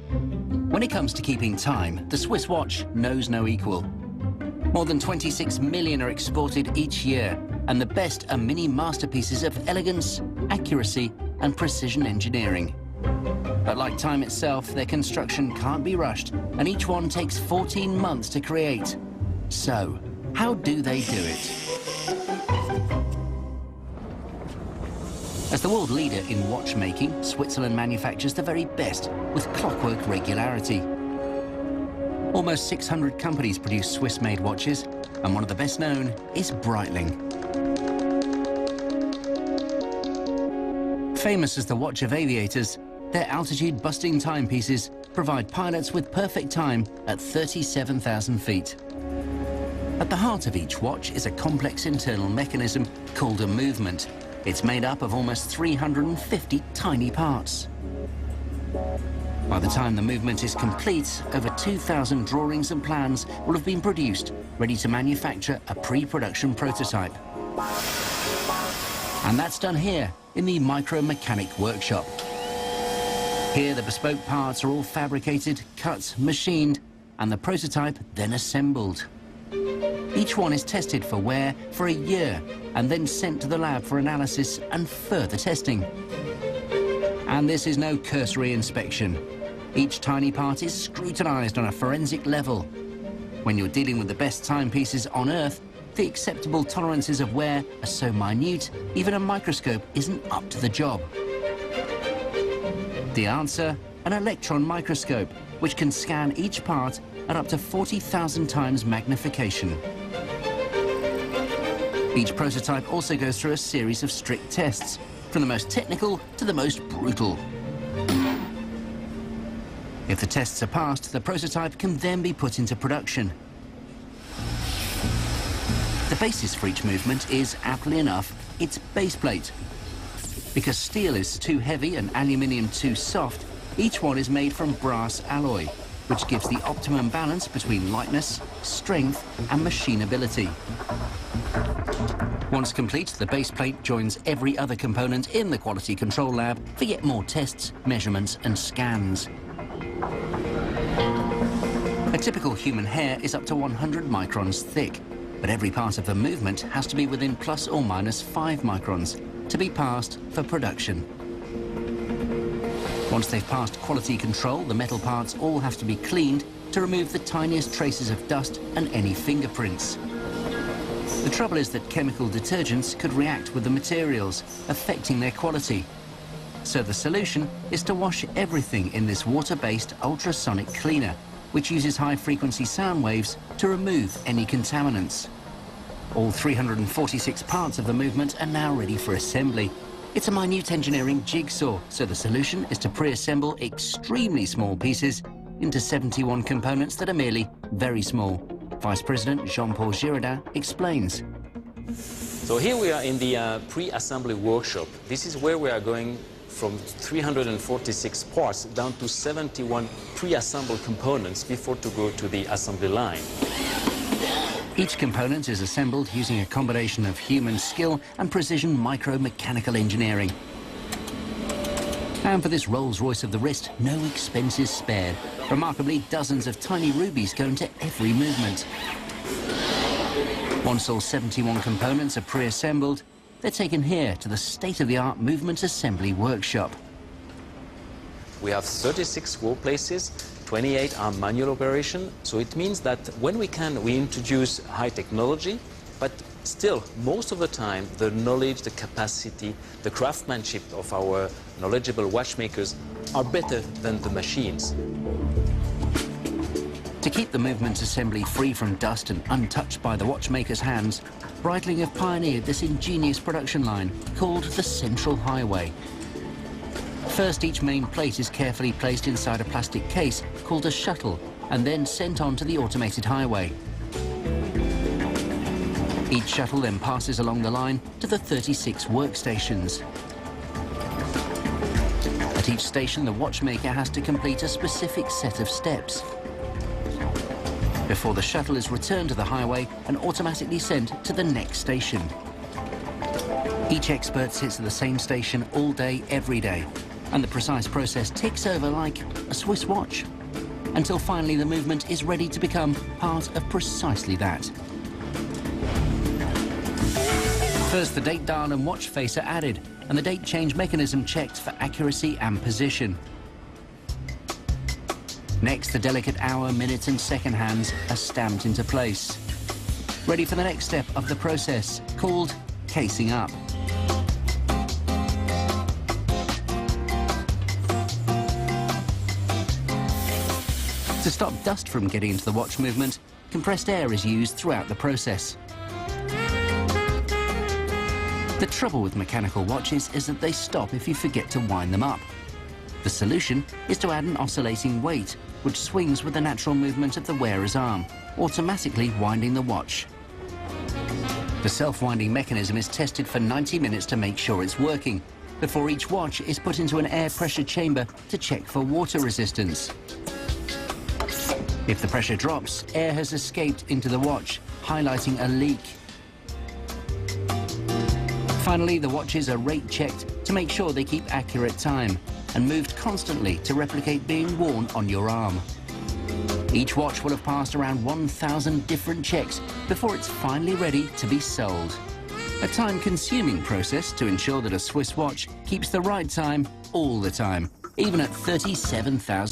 When it comes to keeping time, the Swiss watch knows no equal. More than 26 million are exported each year, and the best are mini masterpieces of elegance, accuracy, and precision engineering. But like time itself, their construction can't be rushed, and each one takes 14 months to create. So, how do they do it? As the world leader in watchmaking, Switzerland manufactures the very best with clockwork regularity. Almost 600 companies produce Swiss-made watches, and one of the best known is Breitling. Famous as the watch of aviators, their altitude-busting timepieces provide pilots with perfect time at 37,000 feet. At the heart of each watch is a complex internal mechanism called a movement. It's made up of almost 350 tiny parts. By the time the movement is complete, over 2,000 drawings and plans will have been produced, ready to manufacture a pre-production prototype. And that's done here in the Micro-Mechanic workshop. Here, the bespoke parts are all fabricated, cut, machined, and the prototype then assembled. Each one is tested for wear for a year and then sent to the lab for analysis and further testing. And this is no cursory inspection. Each tiny part is scrutinized on a forensic level. When you're dealing with the best timepieces on Earth, the acceptable tolerances of wear are so minute, even a microscope isn't up to the job. The answer? An electron microscope, which can scan each part at up to 40,000 times magnification. Each prototype also goes through a series of strict tests, from the most technical to the most brutal. If the tests are passed, the prototype can then be put into production. The basis for each movement is, aptly enough, its base plate. Because steel is too heavy and aluminium too soft, each one is made from brass alloy, which gives the optimum balance between lightness, strength, and machinability. Once complete, the base plate joins every other component in the quality control lab for yet more tests, measurements, and scans. A typical human hair is up to 100 microns thick, but every part of the movement has to be within plus or minus 5 microns to be passed for production. Once they've passed quality control, the metal parts all have to be cleaned to remove the tiniest traces of dust and any fingerprints. The trouble is that chemical detergents could react with the materials, affecting their quality. So the solution is to wash everything in this water-based ultrasonic cleaner, which uses high-frequency sound waves to remove any contaminants. All 346 parts of the movement are now ready for assembly. It's a minute engineering jigsaw, so the solution is to pre-assemble extremely small pieces into 71 components that are merely very small. Vice President Jean-Paul Girardin explains. So here we are in the pre-assembly workshop. This is where we are going from 346 parts down to 71 pre-assembled components before to go to the assembly line. Each component is assembled using a combination of human skill and precision micro-mechanical engineering. And for this Rolls-Royce of the wrist, no expense is spared. Remarkably, dozens of tiny rubies go into every movement. Once all 71 components are pre-assembled, they're taken here to the state-of-the-art movement assembly workshop. We have 36 work places, 28 are manual operation, so it means that when we can, we introduce high technology, but still, most of the time, the knowledge, the capacity, the craftsmanship of our knowledgeable watchmakers are better than the machines. To keep the movement assembly free from dust and untouched by the watchmaker's hands, Breitling have pioneered this ingenious production line called the Central Highway. First, each main plate is carefully placed inside a plastic case called a shuttle and then sent on to the automated highway. Each shuttle then passes along the line to the 36 workstations. At each station, the watchmaker has to complete a specific set of steps before the shuttle is returned to the highway and automatically sent to the next station. Each expert sits at the same station all day, every day. And the precise process ticks over like a Swiss watch, until finally the movement is ready to become part of precisely that. First, the date dial and watch face are added, and the date change mechanism checked for accuracy and position. Next, the delicate hour, minute and second hands are stamped into place, ready for the next step of the process, called casing up. To stop dust from getting into the watch movement, compressed air is used throughout the process. The trouble with mechanical watches is that they stop if you forget to wind them up. The solution is to add an oscillating weight, which swings with the natural movement of the wearer's arm, automatically winding the watch. The self-winding mechanism is tested for 90 minutes to make sure it's working, before each watch is put into an air pressure chamber to check for water resistance. If the pressure drops, air has escaped into the watch, highlighting a leak. Finally, the watches are rate checked to make sure they keep accurate time and moved constantly to replicate being worn on your arm. Each watch will have passed around 1,000 different checks before it's finally ready to be sold. A time-consuming process to ensure that a Swiss watch keeps the right time all the time, even at 37,000.